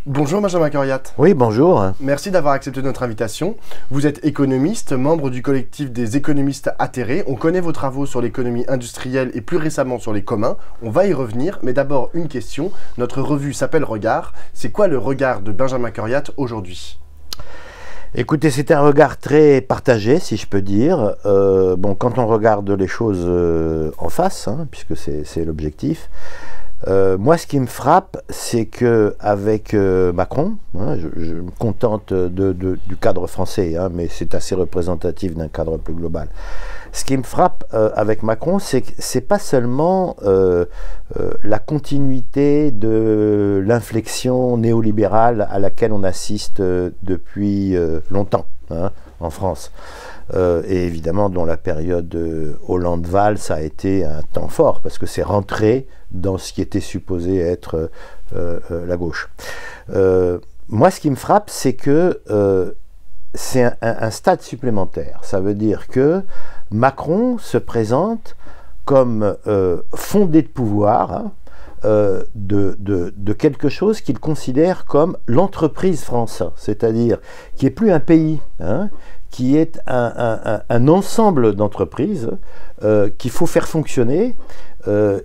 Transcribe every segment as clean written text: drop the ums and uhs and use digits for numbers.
Bonjour Benjamin Coriat. Oui, bonjour. Merci d'avoir accepté notre invitation. Vous êtes économiste, membre du collectif des économistes atterrés. On connaît vos travaux sur l'économie industrielle et plus récemment sur les communs. On va y revenir, mais d'abord une question. Notre revue s'appelle Regard. C'est quoi le regard de Benjamin Coriat aujourd'hui ? Écoutez, c'est un regard très partagé, si je peux dire. Bon, quand on regarde les choses en face, puisque c'est l'objectif, moi, ce qui me frappe, c'est que avec Macron, je me contente du cadre français, mais c'est assez représentatif d'un cadre plus global. Ce qui me frappe avec Macron, c'est que c'est pas seulement la continuité de l'inflexion néolibérale à laquelle on assiste depuis longtemps en France. Et évidemment, dans la période Hollande-Valls, ça a été un temps fort, parce que c'est rentré dans ce qui était supposé être la gauche. Moi, ce qui me frappe, c'est que c'est un stade supplémentaire. Ça veut dire que Macron se présente comme fondé de pouvoir de quelque chose qu'il considère comme l'entreprise française, c'est-à-dire qui n'est plus un pays, qui est un ensemble d'entreprises qu'il faut faire fonctionner,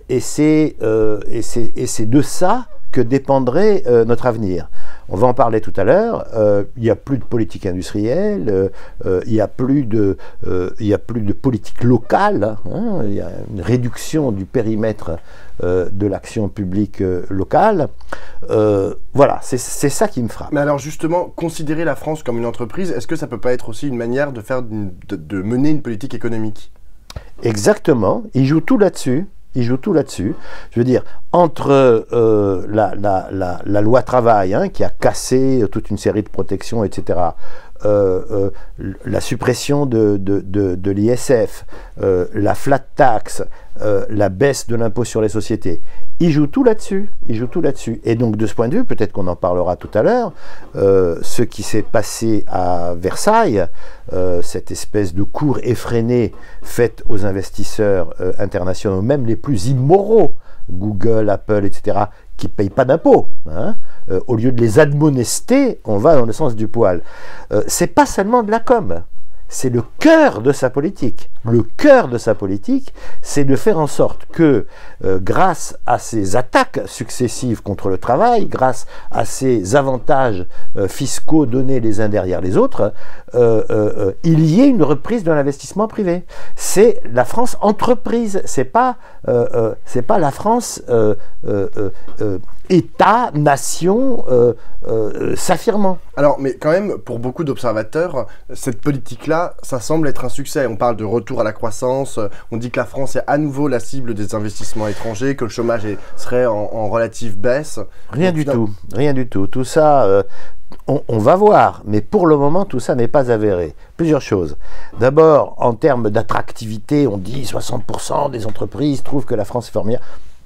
et c'est de ça que dépendrait notre avenir. On va en parler tout à l'heure. Il n'y a plus de politique industrielle, il n'y a plus de politique locale, il y a une réduction du périmètre de l'action publique locale. Voilà, c'est ça qui me frappe. Mais alors justement, considérer la France comme une entreprise, est-ce que ça ne peut pas être aussi une manière de mener une politique économique ? Exactement, il joue tout là-dessus. Il joue tout là-dessus. Je veux dire, entre la loi travail, qui a cassé toute une série de protections, etc., la suppression de l'ISF, la flat tax, la baisse de l'impôt sur les sociétés, il joue tout là-dessus. Il joue tout là-dessus. Et donc, de ce point de vue, peut-être qu'on en parlera tout à l'heure, ce qui s'est passé à Versailles, cette espèce de cour effrénée faite aux investisseurs internationaux, même les plus immoraux, Google, Apple, etc., qui ne payent pas d'impôts. Au lieu de les admonester, on va dans le sens du poil. C'est pas seulement de la com', c'est le cœur de sa politique. Le cœur de sa politique, c'est de faire en sorte que, grâce à ces attaques successives contre le travail, grâce à ces avantages fiscaux donnés les uns derrière les autres, il y ait une reprise de l'investissement privé. C'est la France entreprise, c'est pas la France État, nation, s'affirmant. Alors, mais quand même, pour beaucoup d'observateurs, cette politique-là, ça semble être un succès. On parle de retour à la croissance, on dit que la France est à nouveau la cible des investissements étrangers, que le chômage serait en relative baisse. Rien du tout, rien du tout. Tout ça, on va voir, mais pour le moment, tout ça n'est pas avéré. Plusieurs choses. D'abord, en termes d'attractivité, on dit 60% des entreprises trouvent que la France est formidable.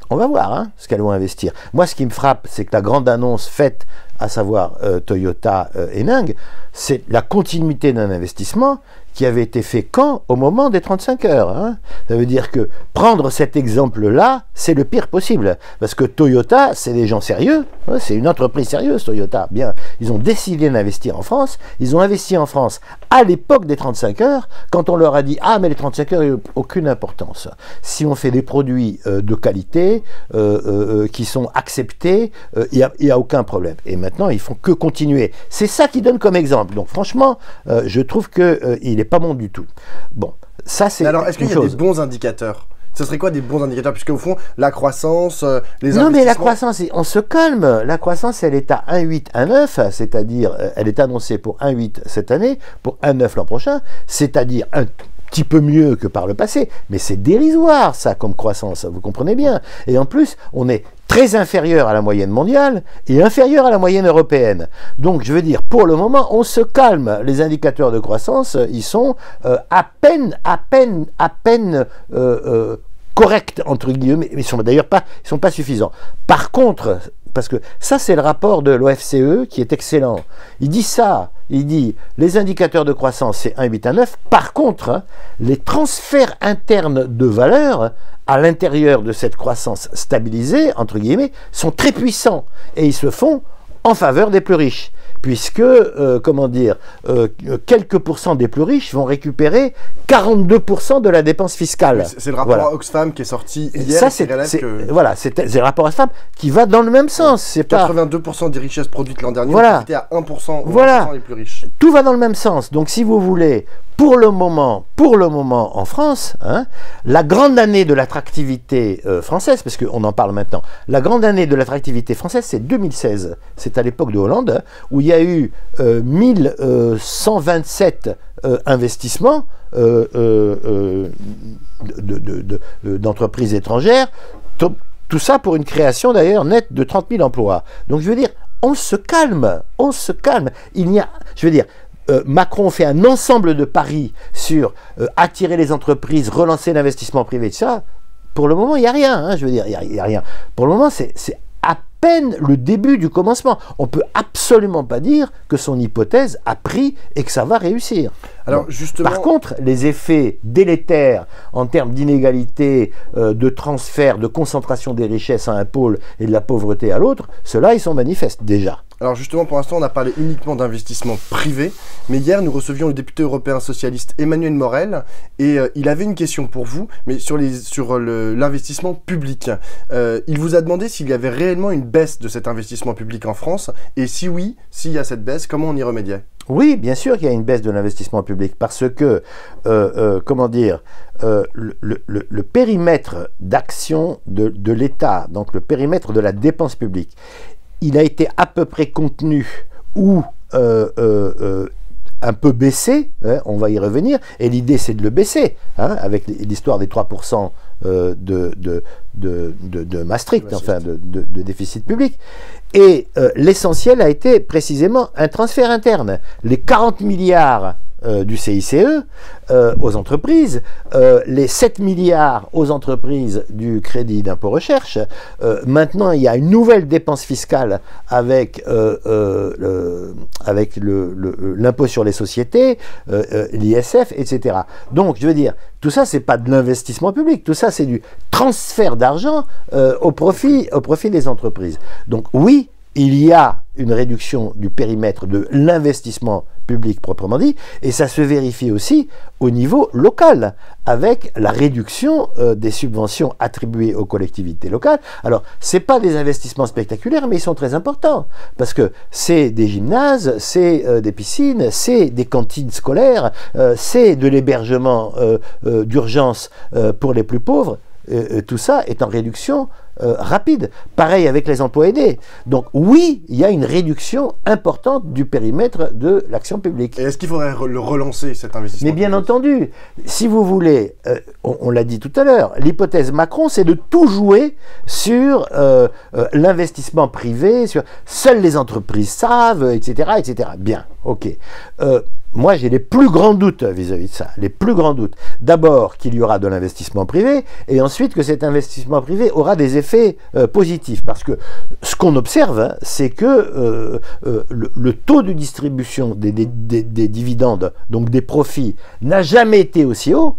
On va voir ce qu'elles vont investir. Moi, ce qui me frappe, c'est que la grande annonce faite, à savoir Toyota et Ning, c'est la continuité d'un investissement qui avait été fait quand? Au moment des 35 heures. Ça veut dire que prendre cet exemple-là, c'est le pire possible. Parce que Toyota, c'est des gens sérieux, c'est une entreprise sérieuse, Toyota. Bien, ils ont décidé d'investir en France, ils ont investi en France à l'époque des 35 heures, quand on leur a dit « Ah, mais les 35 heures, il n'y a aucune importance. Si on fait des produits de qualité, qui sont acceptés, il n'y a aucun problème. » Et maintenant, ils font que continuer. C'est ça qu'ils donnent comme exemple. Donc franchement, je trouve qu'il n'est pas bon du tout. Bon, ça c'est. Alors, est-ce qu'il y a des bons indicateurs ? Ce serait quoi des bons indicateurs? Puisque au fond, la croissance, les investissements... Non, mais la croissance, on se calme. La croissance, elle est à 1,8, 1,9, c'est-à-dire, elle est annoncée pour 1,8 cette année, pour 1,9 l'an prochain, c'est-à-dire un petit peu mieux que par le passé. Mais c'est dérisoire, ça, comme croissance, vous comprenez bien. Et en plus, on est très inférieur à la moyenne mondiale et inférieur à la moyenne européenne. Donc, je veux dire, pour le moment, on se calme. Les indicateurs de croissance, ils sont à peine corrects, entre guillemets, mais ils sont d'ailleurs pas, ils sont pas suffisants. Par contre, parce que ça, c'est le rapport de l'OFCE qui est excellent. Il dit ça, il dit, les indicateurs de croissance, c'est 1,8 à 9. Par contre, les transferts internes de valeur à l'intérieur de cette croissance stabilisée, entre guillemets, sont très puissants. Et ils se font en faveur des plus riches. Puisque, comment dire, quelques pourcents des plus riches vont récupérer 42% de la dépense fiscale. Oui, c'est le rapport Oxfam qui est sorti hier. Ça, c'est le rapport Oxfam qui va dans le même sens. C'est 82% des richesses produites l'an dernier, voilà. C'était à 1%, 1% les plus riches. Tout va dans le même sens. Donc, si vous voulez, pour le moment en France, hein, la grande année de l'attractivité française, parce qu'on en parle maintenant, la grande année de l'attractivité française, c'est 2016. C'est à l'époque de Hollande, hein, où il y a eu 1127 investissements d'entreprises étrangères. Tout ça pour une création d'ailleurs nette de 30 000 emplois. Donc je veux dire, on se calme. Il n'y a, je veux dire, Macron fait un ensemble de paris sur attirer les entreprises, relancer l'investissement privé, tout ça. Pour le moment, il n'y a rien. Hein, je veux dire, il n'y a rien. Pour le moment, c'est à peine le début du commencement. On ne peut absolument pas dire que son hypothèse a pris et que ça va réussir. Alors, justement... Par contre, les effets délétères en termes d'inégalité, de transfert, de concentration des richesses à un pôle et de la pauvreté à l'autre, ceux-là, ils sont manifestes déjà. Alors justement, pour l'instant, on a parlé uniquement d'investissement privé, mais hier, nous recevions le député européen socialiste Emmanuel Morel, et il avait une question pour vous, mais sur l'investissement public. Il vous a demandé s'il y avait réellement une baisse de cet investissement public en France, et si oui, s'il y a cette baisse, comment on y remédiait? Oui, bien sûr qu'il y a une baisse de l'investissement public, parce que, comment dire, le périmètre d'action de l'État, donc le périmètre de la dépense publique, il a été à peu près contenu ou un peu baissé, hein, on va y revenir, et l'idée c'est de le baisser, hein, avec l'histoire des 3% de Maastricht, enfin de déficit public. Et l'essentiel a été précisément un transfert interne. Les 40 milliards du CICE aux entreprises, les 7 milliards aux entreprises du crédit d'impôt recherche. Maintenant, il y a une nouvelle dépense fiscale avec l'impôt sur les sociétés, l'ISF, etc. Donc, je veux dire, tout ça, c'est pas de l'investissement public, tout ça, c'est du transfert d'argent au profit des entreprises. Donc, oui, il y a une réduction du périmètre de l'investissement public proprement dit, et ça se vérifie aussi au niveau local, avec la réduction des subventions attribuées aux collectivités locales. Alors, ce n'est pas des investissements spectaculaires, mais ils sont très importants, parce que c'est des gymnases, c'est des piscines, c'est des cantines scolaires, c'est de l'hébergement d'urgence pour les plus pauvres. Tout ça est en réduction rapide. Pareil avec les emplois aidés. Donc oui, il y a une réduction importante du périmètre de l'action publique. Et est-ce qu'il faudrait le relancer, cet investissement? Mais bien entendu, si vous voulez, on l'a dit tout à l'heure, l'hypothèse Macron, c'est de tout jouer sur l'investissement privé, sur seules les entreprises savent, etc., etc. Bien, ok. Moi, j'ai les plus grands doutes vis-à-vis de ça. Les plus grands doutes. D'abord, qu'il y aura de l'investissement privé, et ensuite que cet investissement privé aura des effets positifs. Parce que ce qu'on observe, hein, c'est que le taux de distribution des dividendes, donc des profits, n'a jamais été aussi haut,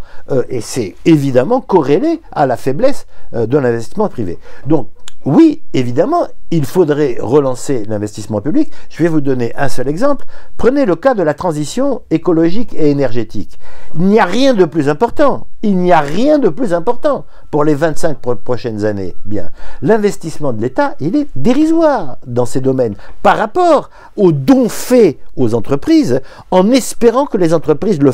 et c'est évidemment corrélé à la faiblesse de l'investissement privé. Donc, oui, évidemment, il faudrait relancer l'investissement public. Je vais vous donner un seul exemple. Prenez le cas de la transition écologique et énergétique. Il n'y a rien de plus important. Il n'y a rien de plus important pour les 25 prochaines années. Bien, l'investissement de l'État, il est dérisoire dans ces domaines par rapport aux dons faits aux entreprises, en espérant que les entreprises la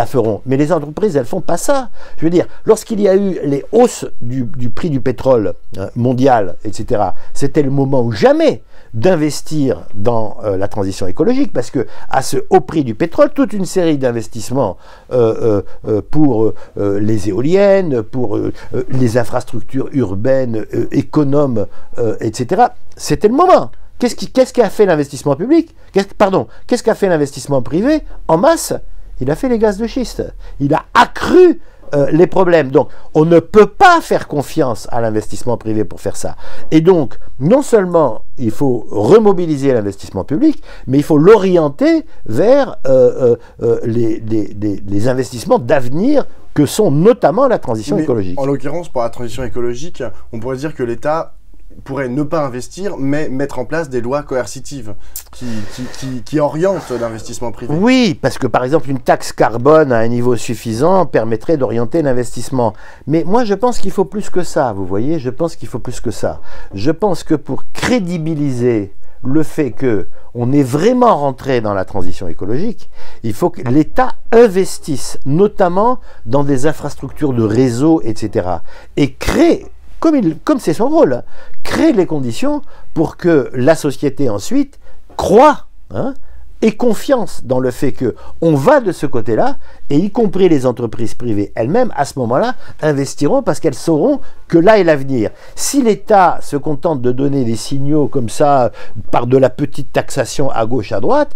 feront. Mais les entreprises, elles font pas ça. Je veux dire, lorsqu'il y a eu les hausses du prix du pétrole mondial, etc., c'était le moment ou jamais d'investir dans la transition écologique, parce que à ce haut prix du pétrole, toute une série d'investissements pour les éoliennes, pour les infrastructures urbaines, économes, etc., c'était le moment. Qu'est-ce qu'a fait l'investissement public? Qu'est-ce qu'a fait l'investissement privé en masse? Il a fait les gaz de schiste. Il a accru les problèmes. Donc, on ne peut pas faire confiance à l'investissement privé pour faire ça. Et donc, non seulement il faut remobiliser l'investissement public, mais il faut l'orienter vers les investissements d'avenir que sont notamment la transition écologique. En l'occurrence, pour la transition écologique, on pourrait dire que l'État pourrait ne pas investir, mais mettre en place des lois coercitives qui orientent l'investissement privé. Oui, parce que par exemple, une taxe carbone à un niveau suffisant permettrait d'orienter l'investissement. Mais moi, je pense qu'il faut plus que ça, vous voyez, je pense qu'il faut plus que ça. Je pense que pour crédibiliser le fait qu'on est vraiment rentré dans la transition écologique, il faut que l'État investisse, notamment dans des infrastructures de réseau, etc. Et crée, comme c'est son rôle, crée les conditions pour que la société ensuite croit, ait confiance dans le fait qu'on va de ce côté-là, et y compris les entreprises privées elles-mêmes, à ce moment-là, investiront parce qu'elles sauront que là est l'avenir. Si l'État se contente de donner des signaux comme ça, par de la petite taxation à gauche, à droite,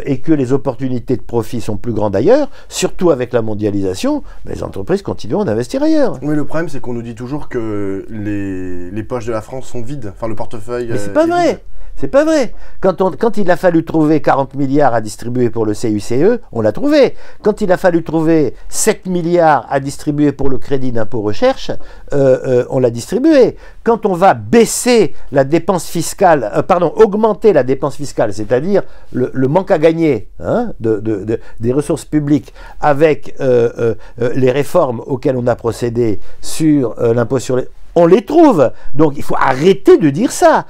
et que les opportunités de profit sont plus grandes ailleurs, surtout avec la mondialisation, les entreprises continueront d'investir ailleurs. Oui, le problème, c'est qu'on nous dit toujours que les poches de la France sont vides, enfin le portefeuille. Mais c'est pas vrai. Vide. C'est pas vrai. Quand il a fallu trouver 40 milliards à distribuer pour le CICE, on l'a trouvé. Quand il a fallu trouver 7 milliards à distribuer pour le crédit d'impôt recherche, on l'a distribué. Quand on va baisser la dépense fiscale, augmenter la dépense fiscale, c'est-à-dire le manque à gagner des ressources publiques avec les réformes auxquelles on a procédé sur l'impôt sur les... On les trouve. Donc il faut arrêter de dire ça.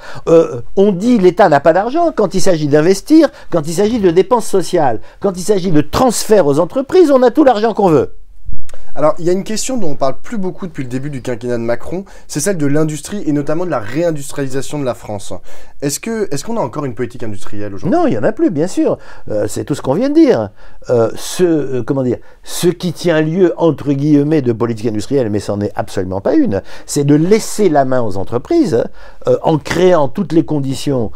On dit l'État n'a pas d'argent quand il s'agit d'investir, quand il s'agit de dépenses sociales, quand il s'agit de transferts aux entreprises, on a tout l'argent qu'on veut. Alors, il y a une question dont on parle plus beaucoup depuis le début du quinquennat de Macron, c'est celle de l'industrie et notamment de la réindustrialisation de la France. Est-ce qu'on a encore une politique industrielle aujourd'hui? Non, il n'y en a plus, bien sûr. C'est tout ce qu'on vient de dire. Ce qui tient lieu, entre guillemets, de politique industrielle, mais ça n'en est absolument pas une, c'est de laisser la main aux entreprises en créant toutes les conditions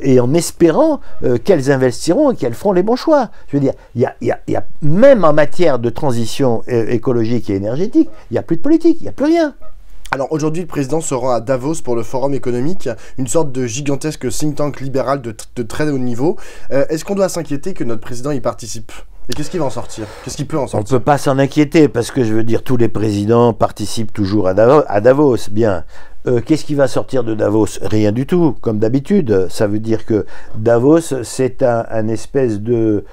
et en espérant qu'elles investiront et qu'elles feront les bons choix. Je veux dire, il y a même en matière de transition écologique et énergétique, il n'y a plus de politique, il n'y a plus rien. Alors aujourd'hui, le président se rend à Davos pour le Forum économique, une sorte de gigantesque think tank libéral de très haut niveau. Est-ce qu'on doit s'inquiéter que notre président y participe ? Et qu'est-ce qui va en sortir? Qu'est-ce qui peut en sortir? On ne peut pas s'en inquiéter, parce que je veux dire, tous les présidents participent toujours à Davos, bien. Qu'est-ce qui va sortir de Davos? Rien du tout, comme d'habitude. Ça veut dire que Davos, c'est un espèce de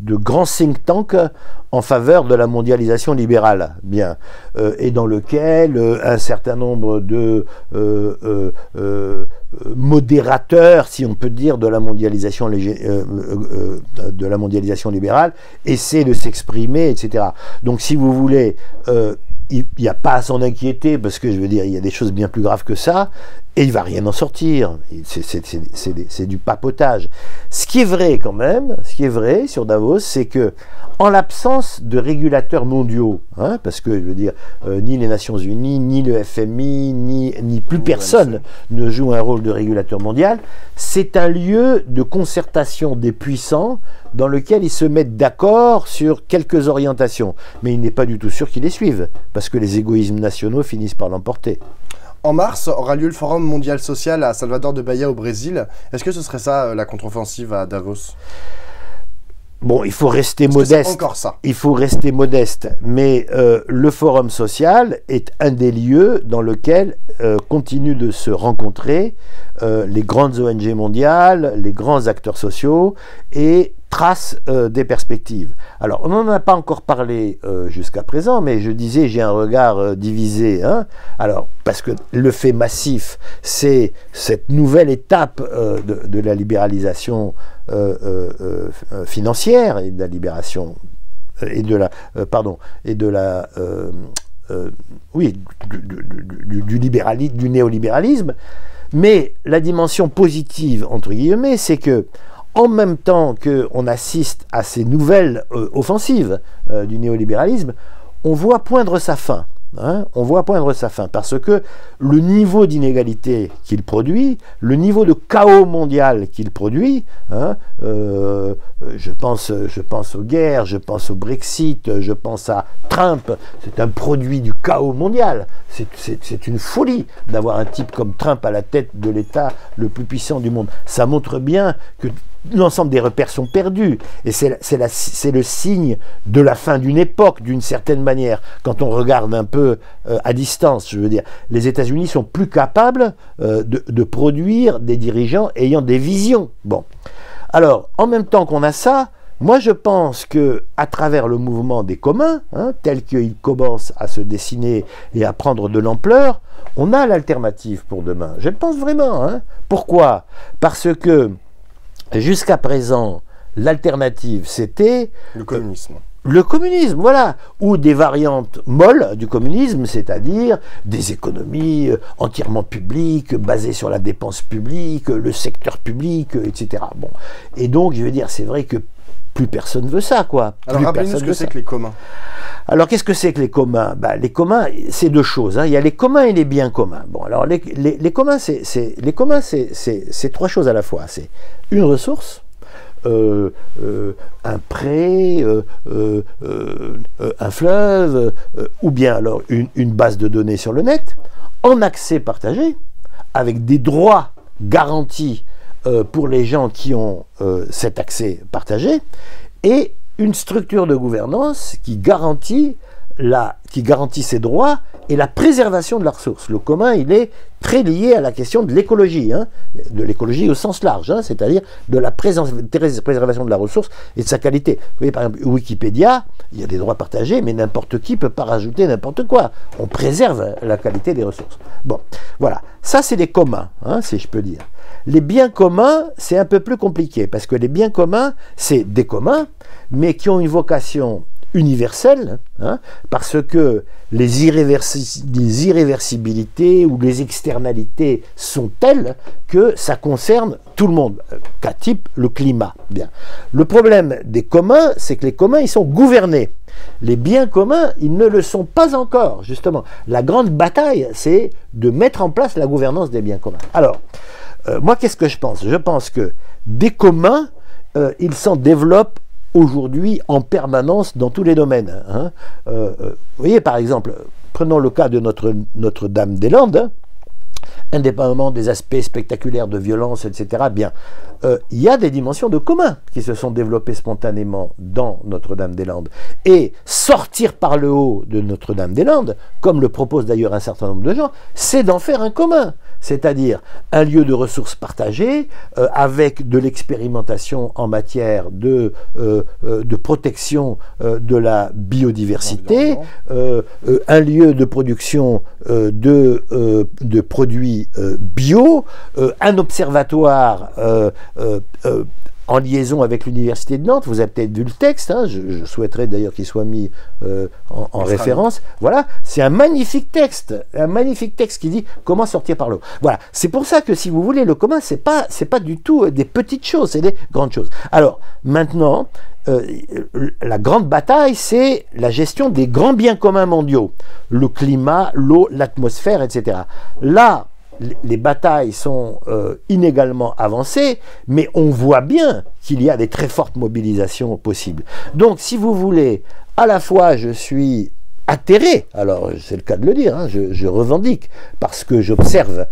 grand think tank en faveur de la mondialisation libérale, bien, et dans lequel un certain nombre de modérateurs, si on peut dire, de la mondialisation libérale, essaient de s'exprimer, etc. Donc, si vous voulez... il n'y a pas à s'en inquiéter, parce que je veux dire, il y a des choses bien plus graves que ça, et il ne va rien en sortir. C'est du papotage. Ce qui est vrai quand même, ce qui est vrai sur Davos, c'est que, en l'absence de régulateurs mondiaux, parce que je veux dire, ni les Nations Unies, ni le FMI, ni plus personne ne joue un rôle de régulateur mondial, c'est un lieu de concertation des puissants dans lequel ils se mettent d'accord sur quelques orientations. Mais il n'est pas du tout sûr qu'ils les suivent, parce que les égoïsmes nationaux finissent par l'emporter. En mars, aura lieu le Forum mondial social à Salvador de Bahia au Brésil. Est-ce que ce serait ça, la contre-offensive à Davos ? Bon, il faut rester modeste. Encore ça. Il faut rester modeste. Mais le Forum social est un des lieux dans lequel continuent de se rencontrer les grandes ONG mondiales, les grands acteurs sociaux et trace des perspectives. Alors, on n'en a pas encore parlé jusqu'à présent, mais je disais, j'ai un regard divisé. Alors, parce que le fait massif, c'est cette nouvelle étape de la libéralisation financière et de la libération et de la du néolibéralisme. Mais la dimension positive, entre guillemets, c'est que en même temps qu'on assiste à ces nouvelles offensives du néolibéralisme, on voit poindre sa fin. On voit poindre sa fin, parce que le niveau d'inégalité qu'il produit, le niveau de chaos mondial qu'il produit, je pense aux guerres, je pense au Brexit, je pense à Trump, c'est un produit du chaos mondial. C'est une folie d'avoir un type comme Trump à la tête de l'État le plus puissant du monde. Ça montre bien que l'ensemble des repères sont perdus. Et c'est le signe de la fin d'une époque, d'une certaine manière. Quand on regarde un peu à distance, je veux dire, les États-Unis sont plus capables de produire des dirigeants ayant des visions. Bon. Alors, en même temps qu'on a ça, moi je pense que à travers le mouvement des communs, tel qu'il commence à se dessiner et à prendre de l'ampleur, on a l'alternative pour demain. Je le pense vraiment. Pourquoi? Parce que jusqu'à présent, l'alternative c'était le communisme. Le communisme, voilà, ou des variantes molles du communisme, c'est-à-dire des économies entièrement publiques, basées sur la dépense publique, le secteur public, etc. Bon. Et donc, je veux dire, c'est vrai que plus personne veut ça, quoi. Alors, rappelez-nous ce que c'est que les communs. Alors, qu'est-ce que c'est que les communs? Les communs, c'est deux choses. Il y a les communs et les biens communs. Bon, alors, les communs, c'est trois choses à la fois. C'est une ressource, un pré, un fleuve, ou bien alors une base de données sur le net, en accès partagé, avec des droits garantis pour les gens qui ont cet accès partagé, et une structure de gouvernance qui garantit ces droits et la préservation de la ressource. Le commun, il est très lié à la question de l'écologie, de l'écologie au sens large, c'est-à-dire de la préservation de la ressource et de sa qualité. Vous voyez, par exemple, Wikipédia, il y a des droits partagés, mais n'importe qui ne peut pas rajouter n'importe quoi. On préserve la qualité des ressources. Bon, voilà. Ça, c'est les communs, si je peux dire. Les biens communs, c'est un peu plus compliqué, parce que les biens communs, c'est des communs, mais qui ont une vocation universelle, parce que les irréversibilités ou les externalités sont telles que ça concerne tout le monde, cas type le climat. Bien. Le problème des communs, c'est que les communs, ils sont gouvernés. Les biens communs, ils ne le sont pas encore, justement. La grande bataille, c'est de mettre en place la gouvernance des biens communs. Alors, moi, qu'est-ce que je pense? Je pense que des communs, ils s'en développent aujourd'hui en permanence dans tous les domaines. Vous voyez, par exemple, prenons le cas de Notre-Dame-des-Landes, indépendamment des aspects spectaculaires de violence, etc., bien, il y a des dimensions de commun qui se sont développées spontanément dans Notre-Dame-des-Landes. Et sortir par le haut de Notre-Dame-des-Landes, comme le proposent d'ailleurs un certain nombre de gens, c'est d'en faire un commun, c'est-à-dire un lieu de ressources partagées, avec de l'expérimentation en matière de protection de la biodiversité, un lieu de production de produits bio, un observatoire en liaison avec l'université de Nantes. Vous avez peut-être vu le texte, je souhaiterais d'ailleurs qu'il soit mis en référence. Voilà, c'est un magnifique texte qui dit comment sortir par l'eau. Voilà, c'est pour ça que si vous voulez, le commun, c'est pas du tout des petites choses, c'est des grandes choses. Alors, maintenant, la grande bataille, c'est la gestion des grands biens communs mondiaux. Le climat, l'eau, l'atmosphère, etc. Là, les batailles sont inégalement avancées, mais on voit bien qu'il y a des très fortes mobilisations possibles. Donc, si vous voulez, à la fois je suis atterré, alors c'est le cas de le dire, je revendique, parce que j'observe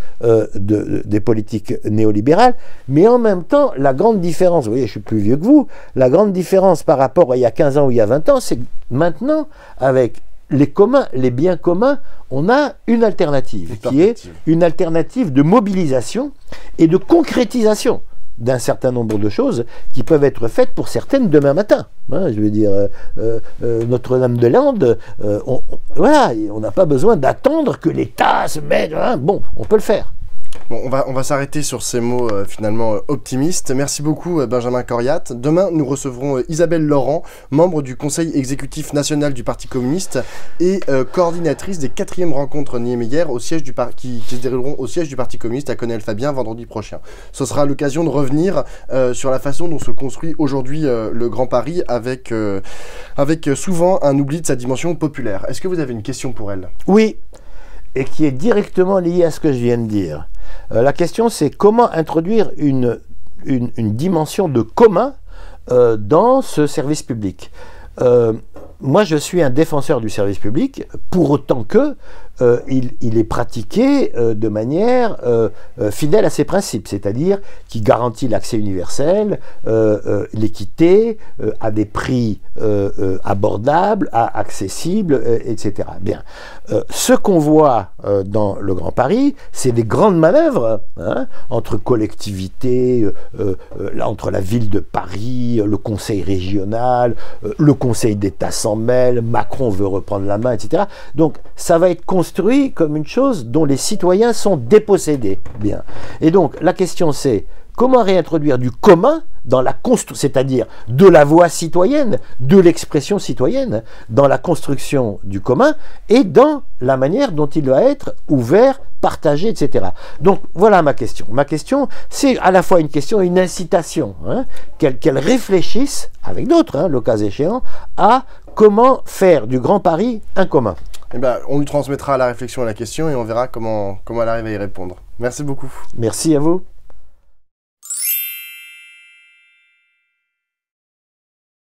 des politiques néolibérales, mais en même temps, la grande différence, vous voyez, je suis plus vieux que vous, la grande différence par rapport à il y a 15 ans ou il y a 20 ans, c'est que maintenant, avec les communs, les biens communs, on a une alternative, qui est une alternative de mobilisation et de concrétisation d'un certain nombre de choses qui peuvent être faites pour certaines demain matin. Je veux dire, Notre-Dame-des-Landes, voilà, on n'a pas besoin d'attendre que l'État se mette... bon, on peut le faire. Bon, on va s'arrêter sur ces mots finalement optimistes. Merci beaucoup Benjamin Coriat. Demain, nous recevrons Isabelle Laurent, membre du Conseil exécutif national du Parti communiste et coordinatrice des 4e rencontres Niemeyer qui se dérouleront au siège du Parti communiste à Connay-le-Fabien vendredi prochain. Ce sera l'occasion de revenir sur la façon dont se construit aujourd'hui le Grand Paris avec souvent un oubli de sa dimension populaire. Est-ce que vous avez une question pour elle? Oui, et qui est directement liée à ce que je viens de dire. La question, c'est comment introduire une dimension de commun dans ce service public. Moi, je suis un défenseur du service public, pour autant que il est pratiqué de manière fidèle à ses principes, c'est-à-dire qui garantit l'accès universel, l'équité, à des prix abordables, accessibles, etc. Bien. Ce qu'on voit dans le Grand Paris, c'est des grandes manœuvres entre collectivités, entre la ville de Paris, le conseil régional, le conseil d'État s'en mêle, Macron veut reprendre la main, etc. Donc ça va être construit comme une chose dont les citoyens sont dépossédés. Bien. Et donc la question c'est, comment réintroduire du commun dans la construction, c'est-à-dire de la voix citoyenne, de l'expression citoyenne, dans la construction du commun et dans la manière dont il doit être ouvert, partagé, etc. Donc voilà ma question. Ma question, c'est à la fois une question et une incitation, qu'elle réfléchisse, avec d'autres, le cas échéant, à comment faire du Grand Paris un commun. Eh ben, on lui transmettra la réflexion et la question et on verra comment elle arrive à y répondre. Merci beaucoup. Merci à vous.